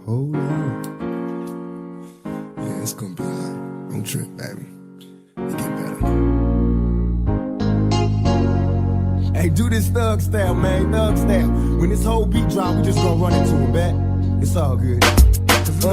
hold on. Yeah, it's gonna be alright. Don't trip, baby. It get better. Hey, do this thug style, man, thug style. When this whole beat drop, we just gonna run into him, bet. It's all good. I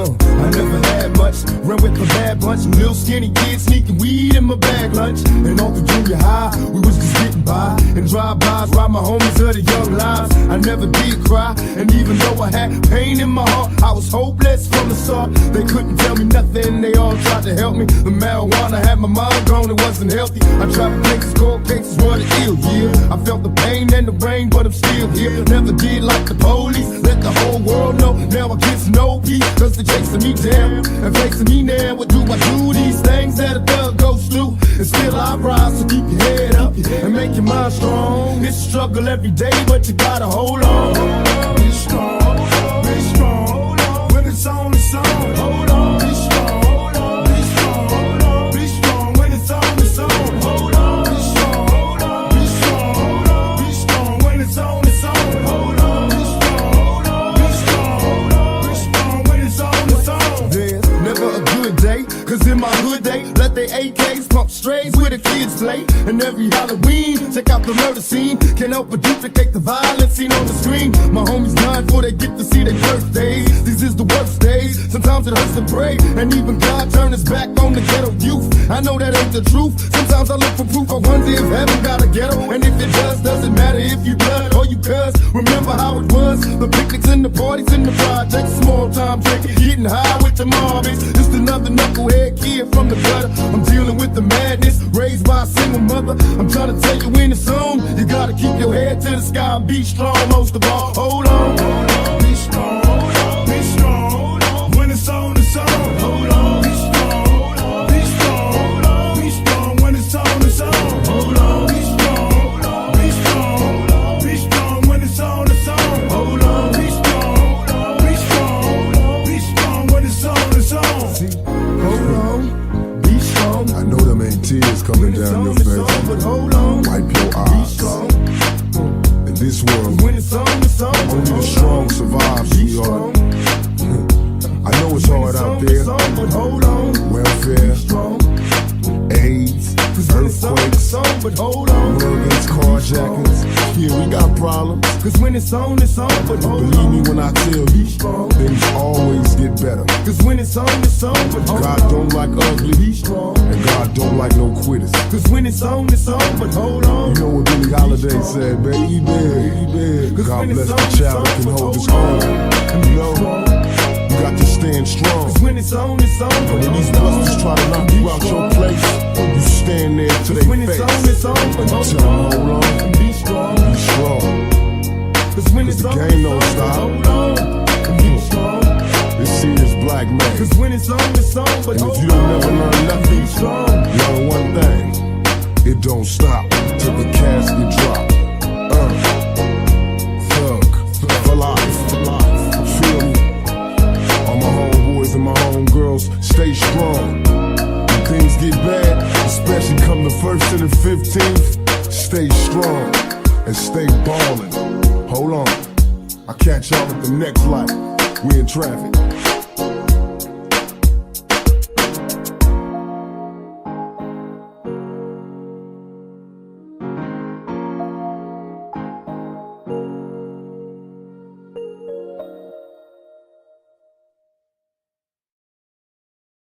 never had much, run with a bad bunch. Little skinny kids sneaking weed in my bag lunch. And all through junior high, we was just getting by. And drive-bys, ride my homies of the young lives. I never did cry, and even though I had pain in my heart, I was hopeless from the start. They couldn't tell me nothing, they all tried to help me. The marijuana had my mind gone, it wasn't healthy. I tried cases, cold cases, what it ill, yeah. I felt the pain and the rain, but I'm still here. Never did like the police, let the whole world know. Now I get no peace, cause they're chasing me down and facing me now. What do I do? These things that a thug goes through, and still I rise. So keep your head up and make your mind strong. It's a struggle every day, but you gotta hold on. Be strong, be strong. When it's on, it's on. Hold on, be strong, be strong, be strong. When it's on, it's on. Hold on, be strong, be strong, be strong. When it's on, it's on. Hold on, be strong, be strong, be strong. When it's on, it's on. There's never a good day, cause in my hood they let their AKs pump strays where the kids play. And every Halloween, check out the murder scene. Can't help but duplicate the violence seen on the screen. My homies dying before they get to see their birthdays. These is the worst days, sometimes it hurts to pray. And even God turned his back on the ghetto youth. I know that ain't the truth, sometimes I look for proof. I wonder if heaven got a ghetto. And if it does, doesn't matter if you blood or you cuz. Remember how it was, the picnics and the parties in the projects. Small time drinking, getting high with the Marvies. Just another knucklehead kid from the gutter. I'm dealing with the madness, raised by a single mother. I'm trying to tell you when it's on, you gotta keep your head to the sky and be strong. Most of all, hold on, be strong, be strong. When it's on, it's on. Hold on, be strong, be strong, be strong. When it's on, it's on. Hold on, be strong, be strong, be strong. When it's on, it's on. Hold on, be strong, be strong, be strong. When it's on, it's on. See, hold on, be strong. I know them ain't tears coming down your face, but hold on, wipe your eyes. In this world, when it's on, only the strong survive, sweetheart. I know it's hard out there. Welfare, AIDS, earthquakes, war against carjackings. Yeah, we got problems. Cause when it's on, but believe me when I tell you, things always get better. Cause when it's on, but God don't like ugly, and God don't like no quitters. Cause when it's on, but hold on. You know what Billie Holiday said, baby, God bless the child that can hold his own. You know, you got to stand strong. Cause when it's on, and when these busters try to knock you out your place, you stand there to their face. Tell them hold on, be strong. Be strong. Cause when it's the game don't stop. This here is black man. Cause when it's on, but and if you don't never learn nothing, learn one thing. It don't stop till the casket drop. Thug for life. Feel me? All my homeboys and my homegirls, stay strong. When things get bad, especially come the 1st and the 15th, stay strong and stay ballin'. Hold on, I'll catch y'all at the next light. We in traffic.